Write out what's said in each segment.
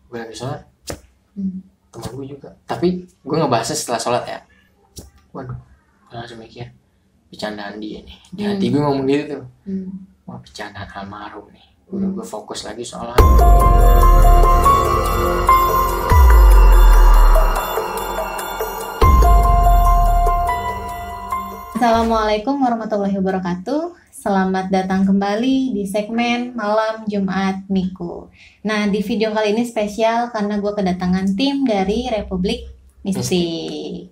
Gue lagi sholat, teman gue juga, tapi gue ngebahasnya setelah sholat ya. Waduh, gue langsung mikir bercandaan dia nih, di hati gue ngomong gitu tuh. Wah, bercandaan almarhum nih. Udah gue fokus lagi sholat. Assalamualaikum warahmatullahi wabarakatuh. Selamat datang kembali di segmen Malam Jumat Miku. Nah, di video kali ini spesial karena gue kedatangan tim dari Republik Mistik.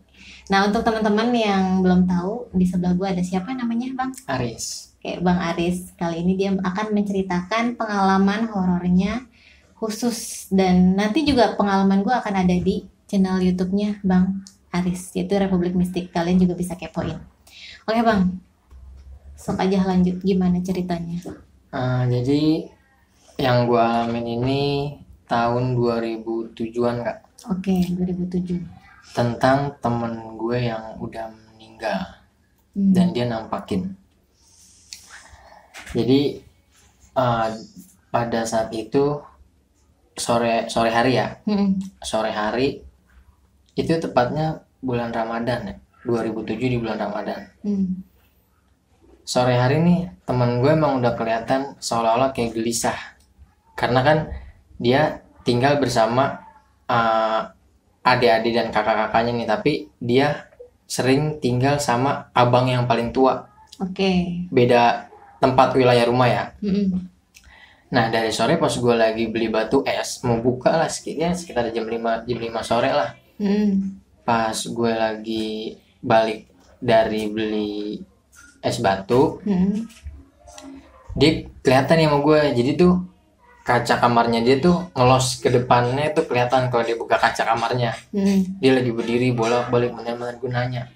Nah, untuk teman-teman yang belum tahu, di sebelah gue ada siapa namanya, Bang? Aris. Oke, Bang Aris. Kali ini dia akan menceritakan pengalaman horornya khusus, dan nanti juga pengalaman gue akan ada di channel YouTube-nya Bang Aris, yaitu Republik Mistik. Kalian juga bisa kepoin. Oke Bang, sok aja lanjut, gimana ceritanya? Jadi yang gue alamin ini tahun 2007-an Kak. Oke, 2007. Tentang temen gue yang udah meninggal dan dia nampakin. Jadi pada saat itu sore hari ya, sore hari itu tepatnya bulan Ramadan ya, 2007 di bulan Ramadan. Sore hari nih temen gue emang udah kelihatan seolah-olah kayak gelisah, karena kan dia tinggal bersama adik-adik dan kakak-kakaknya nih, tapi dia sering tinggal sama abang yang paling tua. Oke. Beda tempat wilayah rumah ya. Nah dari sore pas gue lagi beli batu es, mau buka lah sekitar jam 5 sore lah. Pas gue lagi balik dari beli es batu, dia kelihatan ya sama gue. Jadi tuh kaca kamarnya dia tuh ngelos ke depannya tuh kelihatan kalau dia buka kaca kamarnya. Dia lagi berdiri bolak-balik bener-bener. Gue nanya,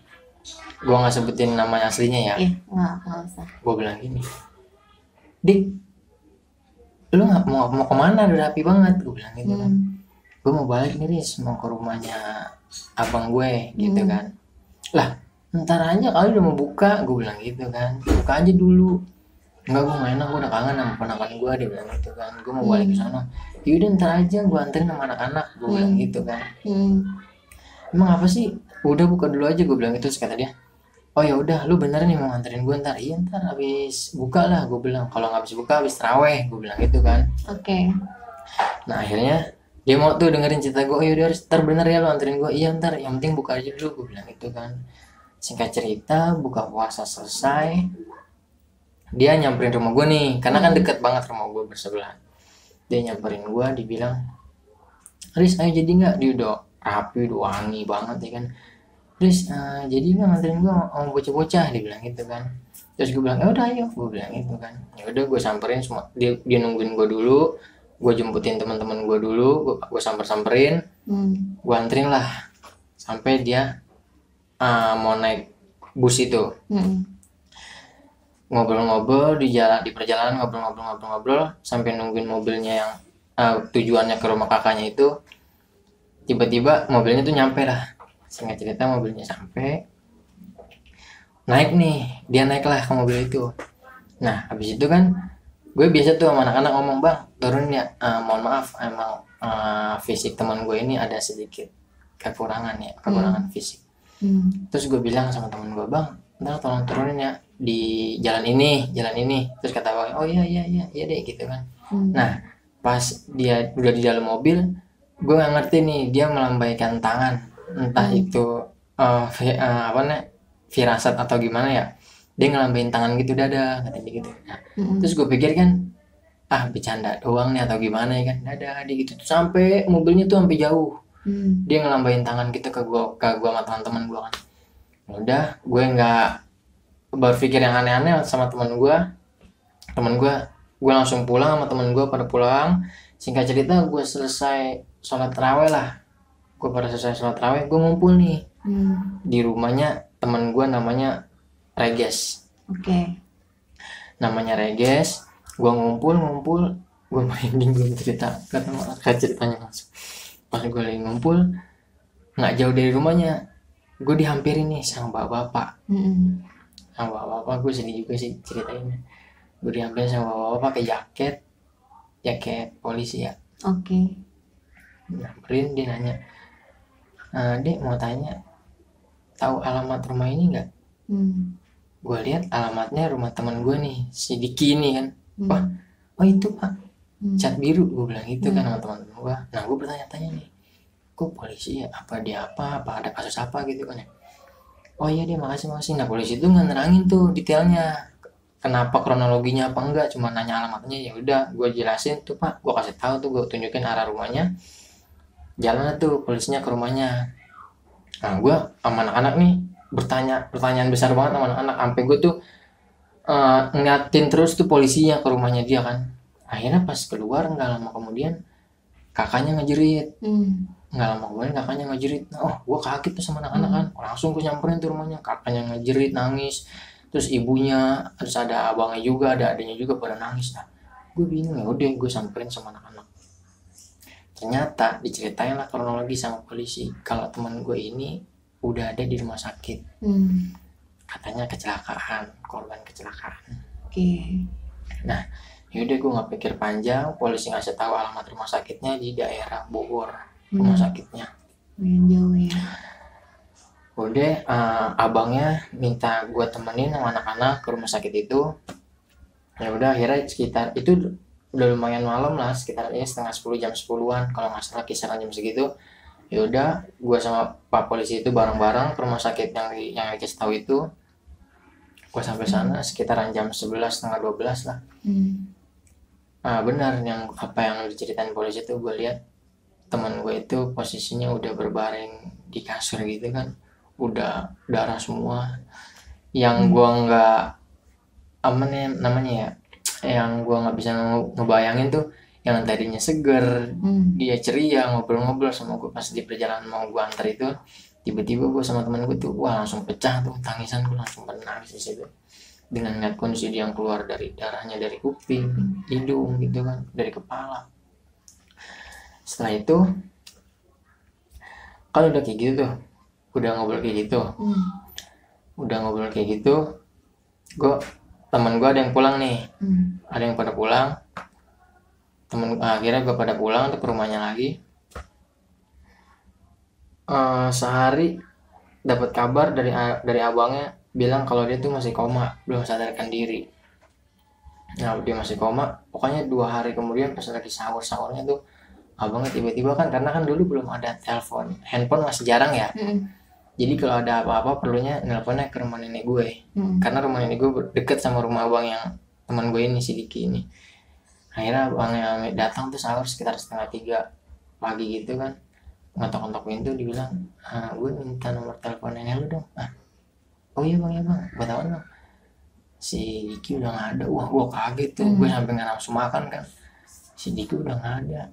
gue nggak sebutin nama aslinya ya. Iya, nggak usah. Gue bilang gini, Dik, lu nggak mau kemana? Udah rapi banget, gue bilang gitu kan. Gue mau balik nih Riz, mau ke rumahnya abang gue gitu kan. Lah ntar aja kali udah mau buka, gue bilang gitu kan. Buka aja dulu. Enggak, gue gak enak, gue udah kangen sama ponakan gue, dia bilang gitu kan. Gue mau balik ke sana. Yaudah ntar aja gue anterin sama anak-anak, gue bilang gitu kan. Emang apa sih? Udah buka dulu aja, gue bilang gitu. Terus kata dia, oh ya udah, lu bener nih mau nganterin gue ntar? Iya ntar habis buka lah, gue bilang. Kalau nggak habis buka habis taraweh, gue bilang gitu kan. Oke. Nah akhirnya dia mau tuh dengerin cerita gue. Oh yaudah ntar bener ya lu anterin gue. Iya ntar, yang penting buka aja dulu, gue bilang gitu kan. Singkat cerita, buka puasa selesai, dia nyamperin rumah gue nih, karena kan deket banget rumah gue bersebelahan. Dia nyamperin gue, dibilang, Riz ayo jadi nggak? Dia udah rapi, udah wangi banget ya kan. Riz jadi nggak nganterin gue sama bocah-bocah, dia bilang gitu kan. Terus gue bilang ya udah ayo, gue bilang gitu kan. Ya udah gue samperin semua, dia nungguin gue dulu, gue jemputin teman-teman gue dulu, gue samperin, gue anterin lah sampai dia mau naik bus itu. Ngobrol-ngobrol di perjalanan, ngobrol sampai nungguin mobilnya yang tujuannya ke rumah kakaknya itu. Tiba-tiba mobilnya tuh nyampe lah. Singkat cerita mobilnya sampai, naik nih, dia naik lah ke mobil itu. Nah habis itu kan gue biasa tuh sama anak-anak ngomong, bang turun ya, mohon maaf emang fisik teman gue ini ada sedikit kekurangan fisik. Terus gue bilang sama teman gue, bang ntar tolong turunin ya di jalan ini. Terus kata bang, oh iya deh gitu kan. Nah pas dia udah di dalam mobil, gue nggak ngerti nih, dia melambaikan tangan, entah itu firasat atau gimana ya, dia ngelambain tangan gitu, dada katanya gitu. Nah, terus gue pikir kan bercanda doang nih atau gimana ya kan, dada dia gitu. Sampai mobilnya tuh sampai jauh, dia ngelambain tangan gitu ke gua sama teman-teman gue kan. Udah, gue nggak berpikir yang aneh-aneh sama teman gue langsung pulang sama teman gue, pada pulang. Singkat cerita gue selesai sholat taraweh lah, gue ngumpul nih di rumahnya teman gue namanya Reges. Namanya Reges, gue ngumpul, gue merinding, belum cerita karena ceritanya langsung. Pas gue lagi ngumpul, nggak jauh dari rumahnya, gue dihampirin nih sama bapak-bapak. Sama bapak-bapak, gue sedih juga sih ceritainnya. Gue dihampirin sama bapak-bapak pakai jaket polisi ya. Oke. Nyamperin, dia nanya, Dek mau tanya, tahu alamat rumah ini nggak? Gue lihat alamatnya rumah teman gue nih, si Diki ini kan. Wah, oh itu Pak, cat biru, gue bilang gitu kan sama teman gue. Nah gue bertanya-tanya nih, kok polisi ya, apa dia apa ada kasus apa gitu kan ya. Oh iya dia makasih. Nah polisi itu nggak nerangin tuh detailnya, kenapa kronologinya apa enggak, cuma nanya alamatnya. Ya udah gue jelasin tuh Pak, gue kasih tahu tuh, gue tunjukin arah rumahnya, jalan tuh polisinya ke rumahnya. Nah gue sama anak-anak nih pertanyaan besar banget sama anak-anak, sampai gue tuh ngeliatin terus tuh polisinya ke rumahnya dia kan. Akhirnya pas keluar nggak lama kemudian kakaknya ngejerit. Nggak lama kemudian kakaknya ngejerit. Oh gue kaget tuh sama anak-anak kan, langsung gue nyamperin tuh rumahnya, kakaknya ngejerit nangis, terus ibunya, terus ada abangnya juga, ada adiknya juga pada nangis. Nah gue bingung, ya udah gue samperin sama anak-anak. Ternyata diceritain lah kronologi sama polisi kalau teman gue ini udah ada di rumah sakit. Katanya kecelakaan, korban kecelakaan. Oke. Nah yaudah gue nggak pikir panjang, polisi ngasih tahu alamat rumah sakitnya di daerah Bogor. Rumah sakitnya Lumayan jauh ya. udah, abangnya minta gue temenin sama anak-anak ke rumah sakit itu. Ya udah akhirnya sekitar itu udah lumayan malam lah, sekitarnya setengah 10, jam 10-an kalau nggak salah, kisaran jam segitu. Ya udah gue sama pak polisi itu bareng-bareng ke rumah sakit yang dikasih tahu itu. Gue sampai sana sekitaran jam 11, setengah 12 lah. Benar yang apa yang diceritain polisi itu, gue lihat teman gue itu posisinya udah berbaring di kasur gitu kan, udah darah semua. Yang gue nggak namanya ya, yang gue nggak bisa ngebayangin tuh, yang tadinya seger, dia ceria ngobrol-ngobrol sama gue pas di perjalanan mau gue antar itu, tiba-tiba gue sama teman gue tuh wah langsung pecah tuh tangisan, gue langsung nangis di situ dengan ngeliat kondisi dia yang keluar dari darahnya dari kuping, hidung gitu kan, dari kepala. Setelah itu kalau udah kayak gitu tuh, udah ngobrol kayak gitu, teman gue ada yang pulang nih, ada yang pada pulang, akhirnya gue pada pulang tuh ke rumahnya lagi. Sehari dapat kabar dari abangnya bilang kalau dia tuh masih koma, belum sadarkan diri. Nah dia masih koma, pokoknya 2 hari kemudian pas lagi sahurnya tuh abangnya tiba-tiba kan, karena kan dulu belum ada telepon, handphone masih jarang ya. Jadi kalau ada apa-apa perlunya nelponnya ke rumah nenek gue, karena rumah nenek gue deket sama rumah abang yang teman gue ini, si Diki ini. Akhirnya abangnya datang tuh sahur sekitar 2:30 pagi gitu kan, ngetok-ngetok pintu, dibilang, gue minta nomor telepon nenek lu dong. Oh iya bang, gue tahu dong, si Diki udah nggak ada. Wah gue kaget tuh, gue sampai nggak nafsu makan kan, si Diki udah nggak ada.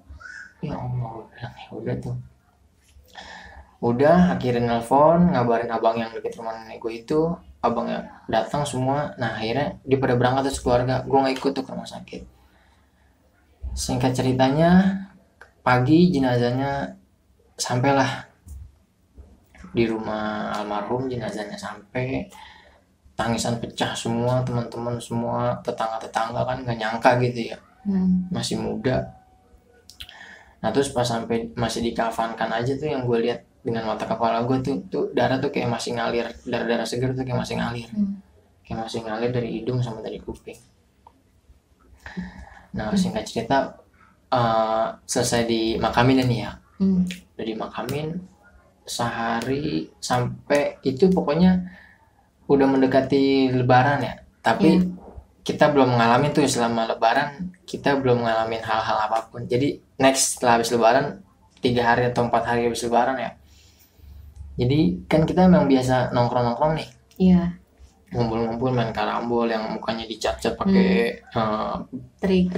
Ya Allah, gue bilang ya udah tuh. Udah akhirnya nelpon ngabarin abang yang deket rumah nenek gue itu, abangnya datang semua. Nah akhirnya dia pada berangkat terus keluarga, gue nggak ikut tuh ke rumah sakit. Singkat ceritanya, pagi jenazahnya sampailah di rumah almarhum, jenazahnya sampai, tangisan pecah semua, teman-teman semua, tetangga-tetangga kan nggak nyangka gitu ya, masih muda. Nah terus pas sampai masih dikafankan aja tuh, yang gue lihat dengan mata kepala gue tuh darah tuh kayak masih ngalir, darah segar tuh kayak masih ngalir, kayak masih ngalir dari hidung sama dari kuping. Nah singkat cerita, selesai dimakamin nih ya, udah dimakamin sehari, sampai itu pokoknya udah mendekati lebaran ya, tapi kita belum ngalamin tuh selama lebaran, kita belum ngalamin hal-hal apapun. Jadi next setelah habis lebaran 3 hari atau 4 hari habis lebaran ya, jadi kan kita memang biasa nongkrong nih, ngumpul-ngumpul main karambol yang mukanya dicat-cat pakai terigu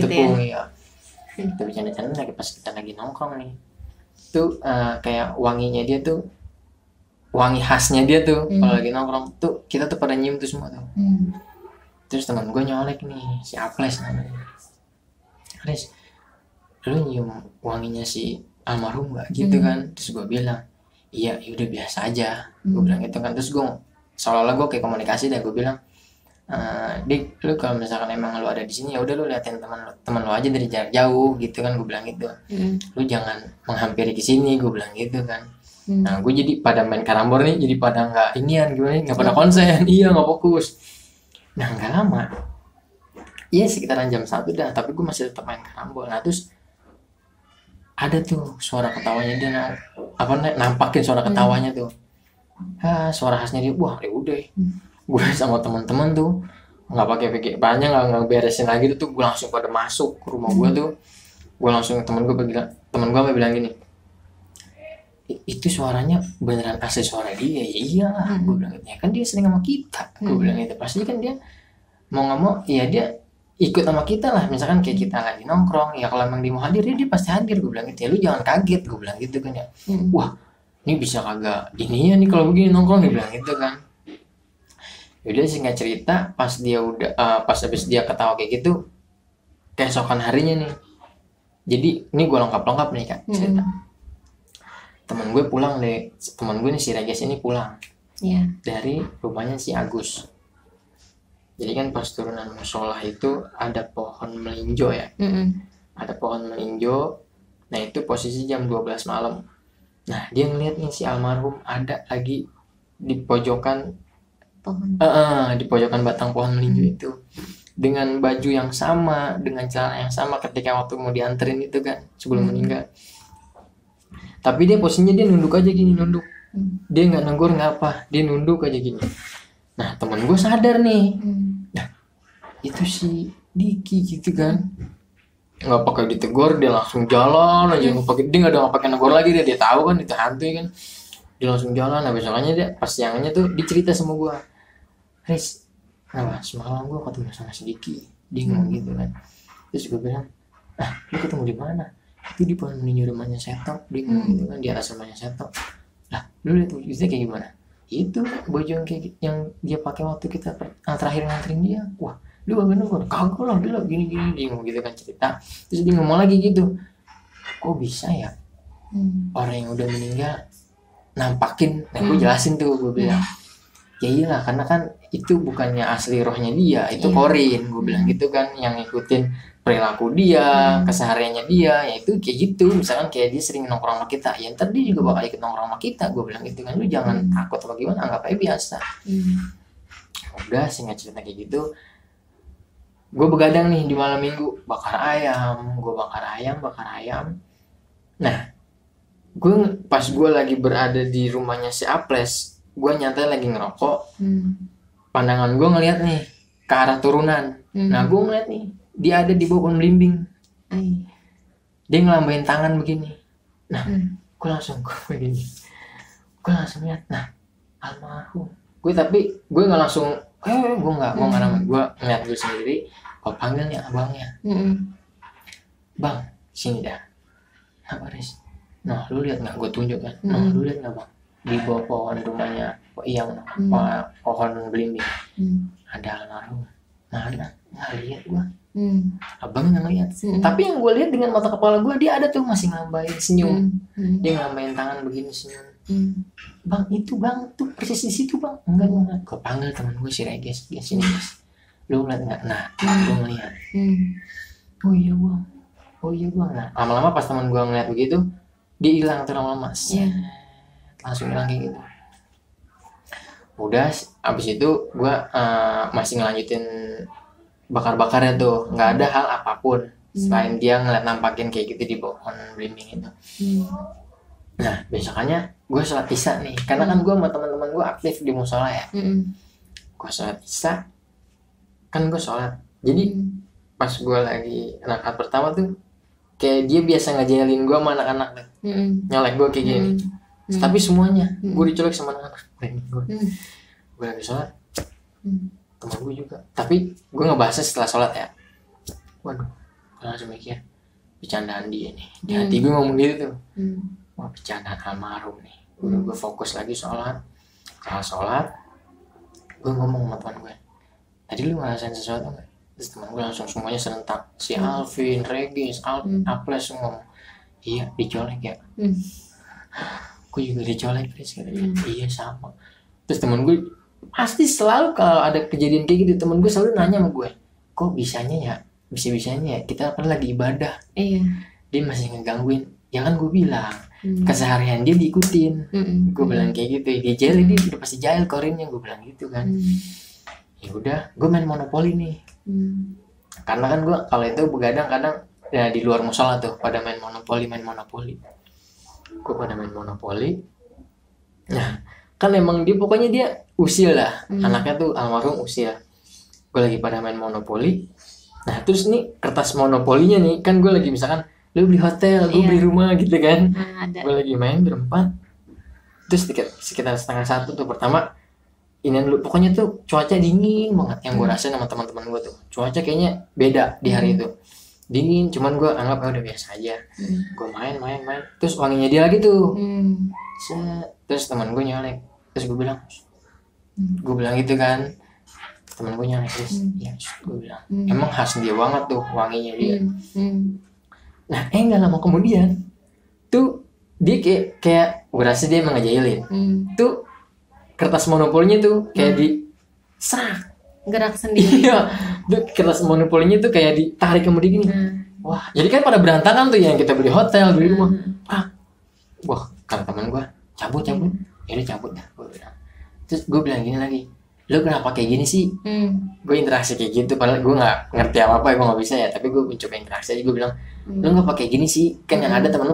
tepung ya. Kita bercanda-canda lagi pas kita lagi nongkrong nih tuh, kayak wanginya dia tuh, wangi khasnya dia tuh kalau lagi nongkrong tuh, kita tuh pada nyium tuh semua tuh. Terus teman gue nyolek nih, si Aples namanya, Aples, lu nyium wanginya si almarhum gak gitu kan? Terus gue bilang iya, udah biasa aja, gue bilang gitu kan. Terus gue seolah-olah gue kayak komunikasi dan gue bilang, Dik, lu kalau misalkan emang lu ada di sini ya udah lu liatin teman lu aja dari jarak jauh gitu kan, gue bilang gitu. Lu jangan menghampiri ke sini, gue bilang gitu kan. Nah gue jadi pada main karambol nih, jadi pada nggak inian gimana, nggak pada konsen, iya nggak fokus. Nah nggak lama, iya sekitaran jam 1 dah, tapi gue masih tetap main karambol. Nah terus ada tuh suara ketawanya dia, nampakin suara ketawanya tuh, suara khasnya dia. Wah ya udah, gue sama teman-teman tuh nggak pakai banyak, nggak beresin lagi tuh, gue langsung pada masuk ke rumah gue tuh. Gue langsung, temen gue bilang gini, itu suaranya beneran asli suara dia. Ya iyalah, gue bilang gitu ya kan, dia sering sama kita. Gue bilang gitu, pasti kan dia mau nggak mau ya dia ikut sama kita lah. Misalkan kayak kita lagi nongkrong ya, kalau emang dia mau hadir dia pasti hadir. Gue bilang gitu ya, lu jangan kaget, gue bilang gitu kan ya. Wah ini bisa kagak ini ya nih kalau begini nongkrong, dia bilang gitu kan. Yaudah singkat cerita, pas habis dia ketawa kayak gitu, keesokan harinya nih, jadi ini gue lengkap nih kak cerita. Temen gue pulang deh, temen gue nih si Reges ini pulang dari rumahnya si Agus. Jadi kan pas turunan musola itu ada pohon melinjo ya, ada pohon melinjo. Nah itu posisi jam 12 malam. Nah dia ngeliat nih si almarhum ada lagi di pojokan di pojokan batang pohon melinjo itu, dengan baju yang sama, dengan celana yang sama ketika waktu mau dianterin itu kan, sebelum meninggal. Tapi dia posisinya dia nunduk aja gini, dia nggak negor nggak apa, dia nunduk aja gini. Nah temen gue sadar nih, nah itu si Diki gitu kan, nggak pakai ditegur, dia langsung jalan aja, dia nggak pakai negor lagi, dia tahu kan itu hantu kan, dia langsung jalan. Nah besokannya dia pas siangnya tuh dicerita sama gue, Riz, kenapa semalam gue ketemu sama si Diki, dia ngomong gitu kan. Terus gue bilang, lu ketemu di mana? Itu di pohon melinjo rumahnya Seto, dia ngomong gitu kan, di atas rumahnya Seto. Lah lu lihat wujudnya kayak gimana? Itu baju yang dia pakai waktu kita terakhir nganterin dia. Wah lu kagak lah, dia gini dia ngomong gitu kan cerita. Terus dia ngomong lagi gitu, kok bisa ya orang yang udah meninggal nampakin. Nah gue jelasin tuh, gue bilang ya iyalah, karena kan itu bukannya asli rohnya dia, itu korin, gue bilang gitu kan, yang ngikutin perilaku dia, kesehariannya dia, ya itu kayak gitu. Misalkan kayak dia sering nongkrong sama kita, ya ntar dia juga bakal ikut nongkrong sama kita, gue bilang gitu kan. Lu jangan takut apa gimana, anggap aja biasa. Udah singkat cerita kayak gitu, gue begadang nih di malam minggu, bakar ayam. Nah pas gue lagi berada di rumahnya si Aples, gue nyantai lagi ngerokok. Pandangan gue ngeliat nih ke arah turunan. Nah gue ngeliat nih dia ada di bawah pohon belimbing, dia ngelambain tangan begini. Nah gue langsung lihat, nah almarhum. Tapi gue nggak langsung gue nggak ramai, gue ngeliat dulu sendiri. Gue panggil nih abangnya, bang sini dah. Apa Riz? Nah lu lihat nggak? Gue tunjuk kan. Nah lu lihat nggak bang, di bawah pohon rumahnya yang pohon belimbing ada almarhum? Mana? Nggak lihat gue. Abangnya nggak lihat. Tapi yang gue lihat dengan mata kepala gue, dia ada tuh masih ngelambain senyum. Dia ngelambain tangan begini senyum. Bang itu bang tuh persis di situ bang. Enggak. Gue panggil teman gue si Reges, dia sini guys. Lu ngeliat nggak? Nah gue ngeliat. Oh iya bang. Nah lama-lama pas teman gue ngeliat begitu, dia hilang tuh lama-lama. Langsung hilang kayak gitu. Udah abis itu gue masih ngelanjutin bakar-bakarnya tuh, nggak ada hal apapun selain dia ngeliat nampakin kayak gitu di pohon belimbing itu. Nah besokannya gue sholat isya nih, karena kan gue sama teman-teman gue aktif di musola ya. Gue sholat isya kan, gue sholat, jadi pas gue lagi rakaat pertama tuh kayak dia biasa ngajarin gue sama anak-anak tuh, nyolek gue kayak gini. Tapi semuanya gue dicolek sama anak-anak. Gue lagi sholat, teman gue juga, tapi gue ngebahasnya setelah sholat ya. Waduh, gue langsung mikir bercandaan dia nih, di hati gue ngomong gitu tuh. Wah bercandaan almarhum nih. Udah gue fokus lagi sholat. Setelah sholat gue ngomong sama teman gue, tadi lu ngerasain sesuatu nggak? Terus teman gue langsung semuanya serentak, si Alvin, Regis, Aples ngomong, iya dicolek ya. Gue juga dicolek Chris, katanya. Iya sama. Terus temen gue pasti selalu kalau ada kejadian kayak gitu temen gue selalu nanya sama gue, kok bisanya ya bisa-bisanya ya kita kan lagi ibadah Iya. dia masih ngegangguin. Ya kan gue bilang Hmm. keseharian dia diikutin. Mm-mm. Gue bilang kayak gitu, dia jahil, dia udah pasti jahil korinnya, gue bilang gitu kan. Ya udah, gue main monopoli nih. Karena kan gue kalau itu begadang kadang ya di luar musola tuh pada main monopoli. Gue pada main monopoli. Nah, kan emang dia pokoknya dia usil lah. Anaknya tuh almarhum usil. Gue lagi pada main monopoli. Nah, terus nih kertas monopolinya nih kan gue lagi misalkan lu beli hotel, gue beli rumah gitu kan. Gue lagi main berempat. Terus sekitar 12:30 tuh pertama ini dulu, pokoknya tuh cuaca dingin banget yang gue rasain sama teman-teman gue tuh. Cuaca kayaknya beda di hari itu. Dingin, cuman gue anggap udah biasa aja. Gue main. Terus wanginya dia lagi tuh. Terus teman gue nyalek. Terus gue bilang gitu kan. Teman gue nyalek terus, ya gue bilang, emang khas dia banget tuh wanginya dia. Nah, nggak lama kemudian tuh dia kayak gue rasa dia emang ngejailin. Tuh kertas monopolinya tuh kayak di serak gerak sendiri. Iya, tuh kertas monopolinya tuh kayak ditarik kemudian gini. Wah, jadi kan pada berantakan tuh yang kita beli hotel, beli rumah. Wah, kata teman gue, cabut. Ya udah cabut dah, gue bilang. Terus gue bilang gini lagi, lo kenapa kayak gini sih? Gue interaksi kayak gitu, padahal gue nggak ngerti apa-apa, gue nggak bisa ya. Tapi gue mencoba interaksi aja, gue bilang, lo nggak pakai gini sih? Kan yang ada temen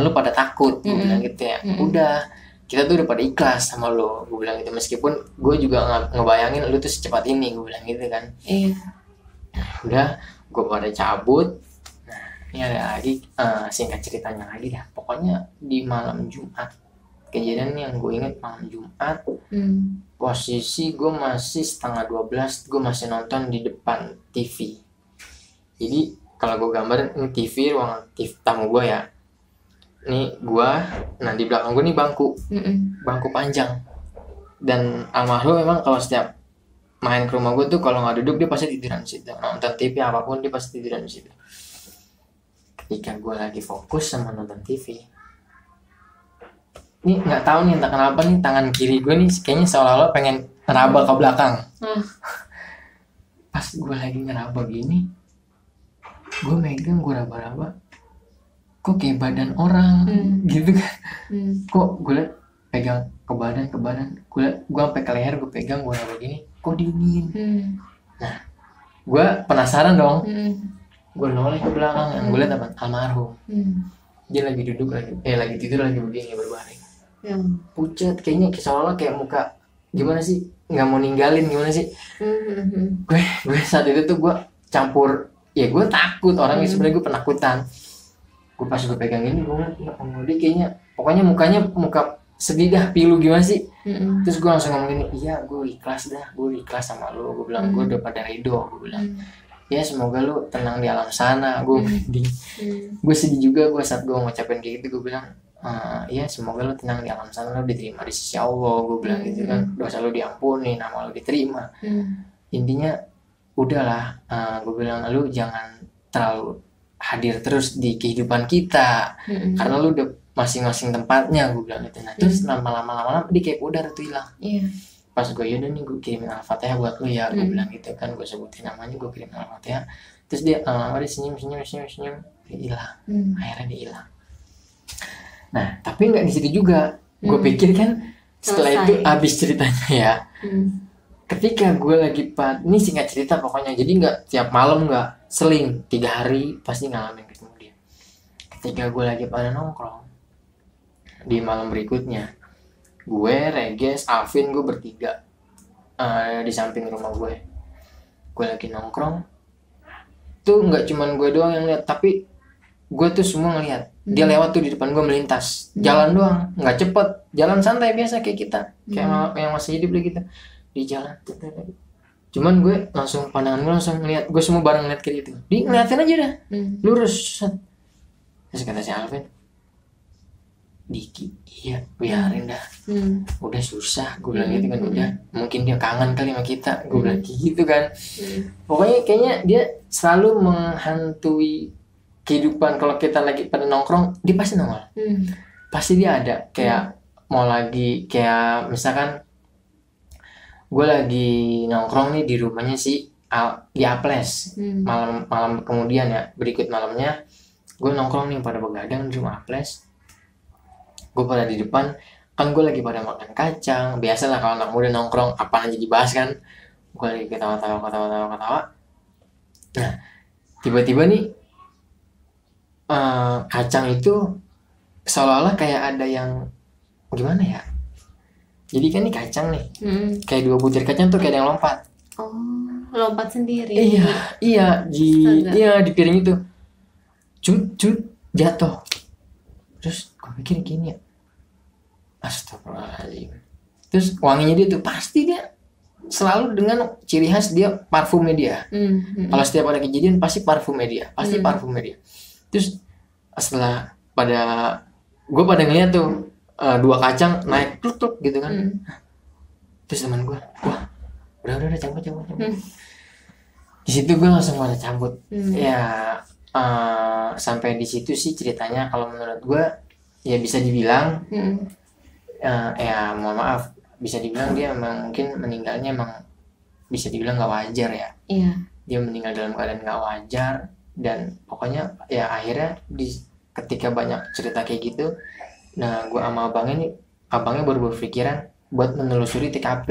lu pada takut, gue bilang gitu ya. Udah, kita tuh udah pada ikhlas sama lo, gue bilang gitu. Meskipun gue juga ngebayangin lo tuh secepat ini, gue bilang gitu kan. Iya. Udah, gue pada cabut. Nah, ini ada lagi singkat ceritanya lagi dah. Pokoknya di malam Jumat, kejadian yang gue inget malam Jumat. Posisi gue masih 11:30, gue masih nonton di depan TV. Jadi kalau gue gambarin ini TV, ruangan TV tamu gue ya. Ini gue, nah di belakang gue nih bangku panjang. Dan almarhum memang kalau setiap main ke rumah gue tuh kalau nggak duduk dia pasti tiduran di situ. Nonton TV apapun dia pasti tiduran di situ. Ketika gue lagi fokus sama nonton TV, ini nggak tahu nih entah kenapa nih tangan kiri gue nih kayaknya seolah-olah pengen ngeraba ke belakang. Pas gue lagi ngeraba gini, gue megang, gue raba-raba, kok kayak badan orang gitu kan. Kok gue liat pegang ke badan, gue sampai ke leher gue pegang, gue raba gini, kok dingin. Nah, gue penasaran dong. Gue noleh ke belakang, yang gue liat apa? Almarhum. Dia lagi duduk lagi tidur lagi begini berbaring. Pucat kayaknya, seolah kayak muka gimana sih, nggak mau ninggalin gimana sih. Gue saat itu tuh gue campur, ya gue takut orangnya, sebenarnya gue penakutan. Gue pas gue pegang ini gue ngeliat dia kayaknya pokoknya mukanya muka sedih dah, pilu gimana sih. Terus gue langsung ngomong gini, iya gue ikhlas sama lo, gue bilang. Gue udah pada ridho, gue bilang. Ya semoga lu tenang di alam sana. Gue gue sedih juga gue saat gue ngucapin kayak gitu. Gue bilang ya semoga lu tenang di alam sana, lu diterima di sisi Allah, gue bilang gitu kan. Dosa lu diampuni, nama lu diterima. Intinya udahlah, gue bilang lu jangan terlalu hadir terus di kehidupan kita, karena lu udah masing-masing tempatnya, gue bilang gitu. Nah terus lama-lama dia kayak udah tuh hilang. Pas gue yaudah nih gue kirimin Al-Fatihah buat lu ya, gue bilang gitu kan. Gue sebutin namanya, gue kirim Al-Fatihah. Terus dia dia senyum, dia hilang. Akhirnya dia hilang. Nah tapi nggak di situ juga. Gue pikir kan setelah itu habis ceritanya ya. Ketika gue lagi ini singkat cerita pokoknya, jadi nggak tiap malam, nggak seling 3 hari pasti ngalamin ketemu dia. Ketika gue lagi pada nongkrong di malam berikutnya, gue, Reges, Alvin, gue bertiga di samping rumah gue lagi nongkrong tuh. Nggak cuman gue doang yang lihat, tapi gue tuh semua ngeliat. Dia lewat tuh di depan gue, melintas jalan doang, nggak cepet, jalan santai biasa kayak kita, kayak yang masih hidup gitu di jalan. Cuman gue langsung, pandangan gue langsung ngeliat, gue semua bareng ngeliat kayak gitu. Dia ngeliatin aja dah, lurus. Terus kata si Alvin, Diki, iya biarin dah, udah susah, gue bilang gitu kan. Udah, mungkin dia kangen kali sama kita, gue bilang gitu kan. Pokoknya kayaknya dia selalu menghantui kehidupan. Kalau kita lagi pada nongkrong, dia pasti nongol. Pasti dia ada, kayak mau lagi, kayak misalkan gue lagi nongkrong nih di rumahnya di Aples. Malam kemudian ya, berikut malamnya gue nongkrong nih pada begadang di rumah Aples. Gue pada di depan, kan gue lagi pada makan kacang. Biasalah kalau anak muda nongkrong apa aja dibahas kan. Gue lagi ketawa. Nah, tiba-tiba nih kacang itu seolah-olah kayak ada yang gimana ya. Jadi kan nih kacang nih, kayak 2 butir kacang tuh kayak ada yang lompat. Oh, lompat sendiri. Iya di piring itu. Jatuh. Terus gue mikir gini ya, astagfirullahaladzim. Terus wanginya dia tuh pasti dia selalu dengan ciri khas dia parfumnya dia. Kalau setiap ada kejadian pasti parfumnya dia, Terus setelah gue pada ngeliat tuh 2 kacang naik tuk gitu kan. Terus teman gue, wah udah cabut. Di situ gue langsung pada cabut. Ya sampai di situ sih ceritanya. Kalau menurut gue ya bisa dibilang ya mohon maaf, bisa dibilang dia memang mungkin meninggalnya emang bisa dibilang nggak wajar ya. Dia meninggal dalam keadaan nggak wajar, dan pokoknya ya akhirnya ketika banyak cerita kayak gitu, nah gue sama abangnya baru berpikiran buat menelusuri TKP,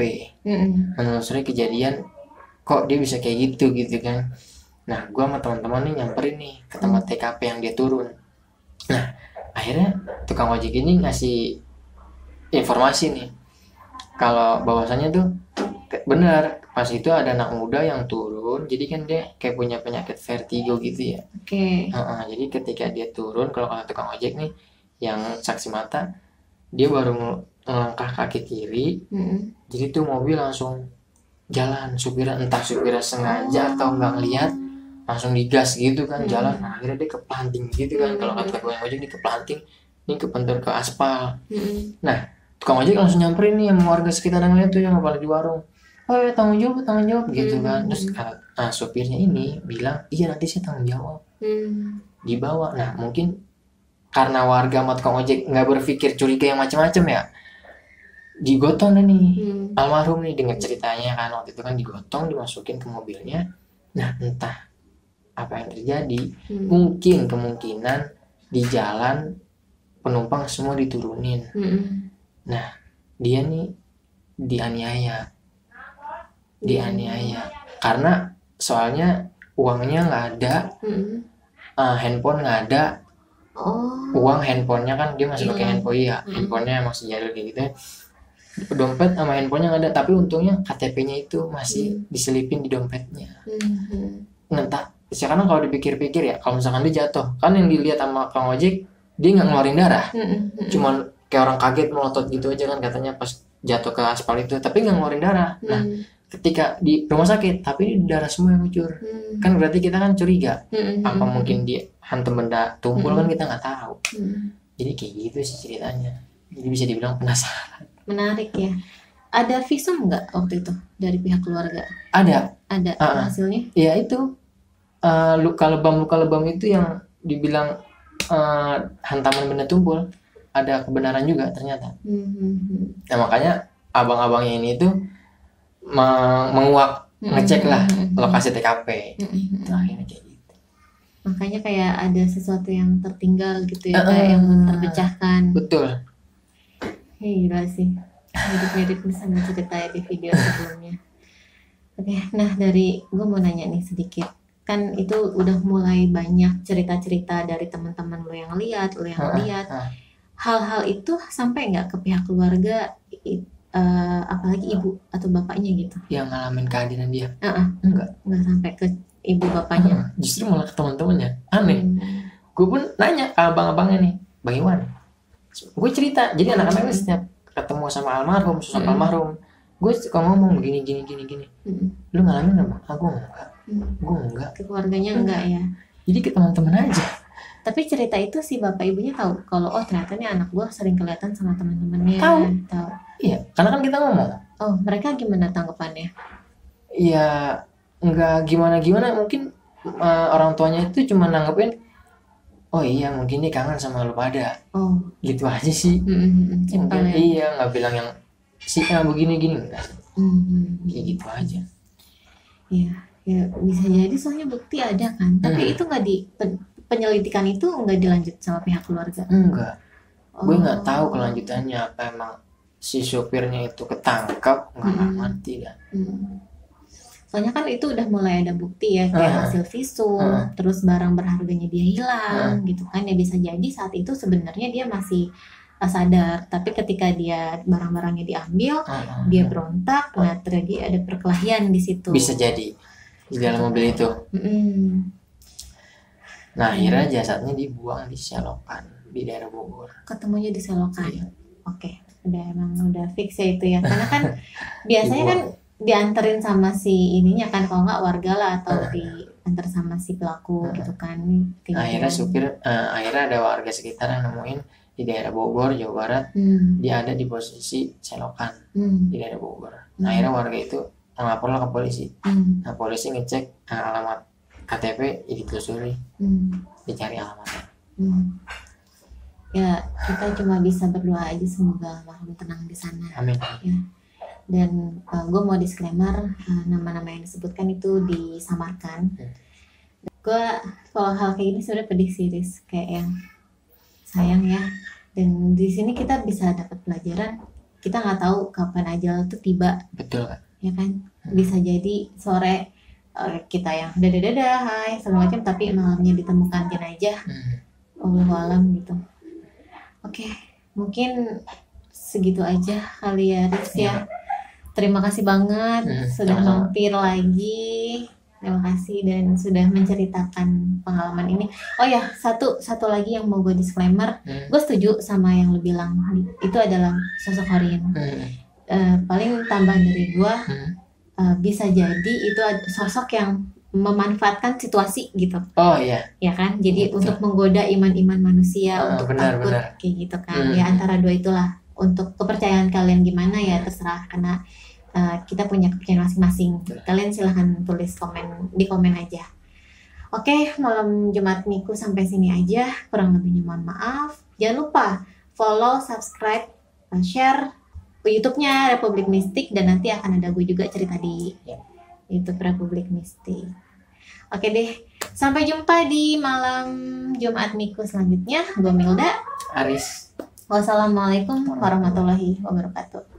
menelusuri kejadian kok dia bisa kayak gitu kan. Nah gue sama teman-teman nih nyamperin nih ke tempat TKP yang dia turun. Nah akhirnya tukang ojek ini ngasih informasi nih kalau bahwasannya tuh benar pas itu ada anak muda yang turun. Jadi kan dia kayak punya penyakit vertigo gitu ya. Jadi ketika dia turun, kalau kata tukang ojek nih yang saksi mata, dia baru melangkah kaki kiri. Jadi tuh mobil langsung jalan, entah supirnya sengaja atau nggak ngeliat, langsung digas gitu kan jalan. Nah, akhirnya dia keplanting gitu kan. Kalau kata tukang ojek dia keplanting, ini kepentur ke aspal. Nah tukang ojek langsung nyamperin nih sama warga sekitar yang lihat tuh yang pada di warung. Oh ya tanggung jawab gitu kan. Terus sopirnya ini bilang iya nanti saya tanggung jawab. Dibawa. Nah mungkin karena warga sama tukang ojek nggak berpikir curiga yang macam-macam ya, digotong nih almarhum nih. Dengar ceritanya kan waktu itu kan digotong, dimasukin ke mobilnya. Nah entah apa yang terjadi, mungkin kemungkinan di jalan penumpang semua diturunin. Nah dia nih dianiaya karena soalnya uangnya nggak ada, handphone nggak ada. Uang handphonenya kan dia masih pakai handphone ya, handphonenya masih jadul kayak gitu ya. Dompet sama handphonenya nggak ada, tapi untungnya KTP-nya itu masih diselipin di dompetnya. Entah sekarang kalau dipikir-pikir ya, kalau misalkan dia jatuh kan yang dilihat sama Kang Ojek dia nggak ngeluarin darah, cuman kayak orang kaget melotot gitu aja kan katanya pas jatuh ke aspal itu, tapi nggak ngeluarin darah. Nah ketika di rumah sakit tapi darah semua yang ngucur, kan berarti kita kan curiga apa mungkin dia hantu benda tumpul, kan kita nggak tahu. Jadi kayak gitu sih ceritanya, jadi bisa dibilang penasaran. Menarik ya. Ada visum nggak waktu itu dari pihak keluarga? Ada hasilnya? Ya itu luka lebam itu yang dibilang hantaman benda tumpul, ada kebenaran juga ternyata. Nah makanya abang-abangnya ini tuh menguak, ngecek lah lokasi TKP. Akhirnya kayak gitu. Makanya kayak ada sesuatu yang tertinggal gitu ya, kayak yang terpecahkan. Betul. Gila sih, mirip-mirip sama cerita di video sebelumnya. Oke, nah dari gue mau nanya nih sedikit. Kan itu udah mulai banyak cerita-cerita dari teman-teman lo yang lihat. Hal-hal itu sampai nggak ke pihak keluarga, apalagi ibu atau bapaknya gitu? Yang ngalamin kehadiran dia? Enggak sampai ke ibu bapaknya. Justru malah ke teman-temannya. Aneh. Gue pun nanya ke abang-abangnya nih, bagaimana? Gue cerita. Jadi anak-anaknya setiap ketemu sama almarhum, sosok almarhum, gue suka ngomong begini gini. Lu ngalamin apa? Gue enggak. Ke keluarganya enggak ya? Jadi ke teman-teman aja. Tapi cerita itu si bapak ibunya tahu kalau ternyata nih anak gue sering kelihatan sama teman-temannya. Tahu. Iya, karena kan kita ngomong. Oh, mereka gimana tanggapannya? Iya, enggak gimana-gimana. Mungkin orang tuanya itu cuma nanggepin, oh iya mungkin dia kangen sama lu pada. Gitu aja sih. Simpel ya? Iya, nggak bilang yang si begini-gini enggak. Kayak gitu aja. Ya, ya bisa jadi soalnya bukti ada kan, tapi itu nggak penyelidikan itu nggak dilanjut sama pihak keluarga. Enggak, gue nggak tahu kelanjutannya apa, emang si supirnya itu ketangkap, nggak ngerti dah. Soalnya kan itu udah mulai ada bukti ya, kayak hasil visum, terus barang berharganya dia hilang gitu kan. Ya bisa jadi saat itu sebenarnya dia masih sadar, tapi ketika dia barang-barangnya diambil, dia berontak, nah terjadi ada perkelahian di situ. Bisa jadi di dalam mobil itu. Nah akhirnya jasadnya dibuang di selokan di daerah Bogor. Ketemunya di selokan. Oke, udah fix ya itu ya, karena kan biasanya kan dianterin sama si ininya kan, kalau nggak warga lah, atau diantar sama si pelaku gitu kan. Akhirnya akhirnya ada warga sekitar yang nemuin di daerah Bogor, Jawa Barat, dia ada di posisi selokan di daerah Bogor. Nah, akhirnya warga itu melaporlah ke polisi. Nah, polisi ngecek alamat KTP, ditelusuri, dicari alamatnya. Ya, kita cuma bisa berdoa aja semoga almarhum tenang di sana. Amin. Ya. Dan gue mau disclaimer, nama-nama yang disebutkan itu disamarkan. Gue kalau hal kayak gini sebenarnya pedih serius, kayak yang sayang ya. Dan di sini kita bisa dapat pelajaran, kita nggak tahu kapan ajal itu tiba. Betul kan? Ya kan, bisa jadi sore kita yang dadah hai segala macam, tapi malamnya ditemukan jenazah. Allahu alam gitu. Oke, mungkin segitu aja kali ya, Riz ya. Terima kasih banget sudah mampir lagi. Terima kasih dan sudah menceritakan pengalaman ini. Oh ya, satu lagi yang mau gue disclaimer, gue setuju sama yang lo bilang, itu adalah sosok Horin. Paling tambahan dari gue, bisa jadi itu sosok yang memanfaatkan situasi gitu. Oh iya. Ya kan, jadi untuk menggoda iman-iman manusia, untuk takut kayak gitu kan. Ya antara dua itulah. Untuk kepercayaan kalian gimana ya terserah, karena kita punya kepercayaan masing-masing. Kalian silahkan tulis di komen aja. Oke, malam Jumat Miku sampai sini aja. Kurang lebihnya mohon maaf. Jangan lupa follow, subscribe, share YouTube-nya Republik Mistik, dan nanti akan ada gue juga cerita di YouTube Republik Mistik. Oke deh, sampai jumpa di malam Jumat Miku selanjutnya. Gue Milda, Aris. Wassalamualaikum warahmatullahi wabarakatuh.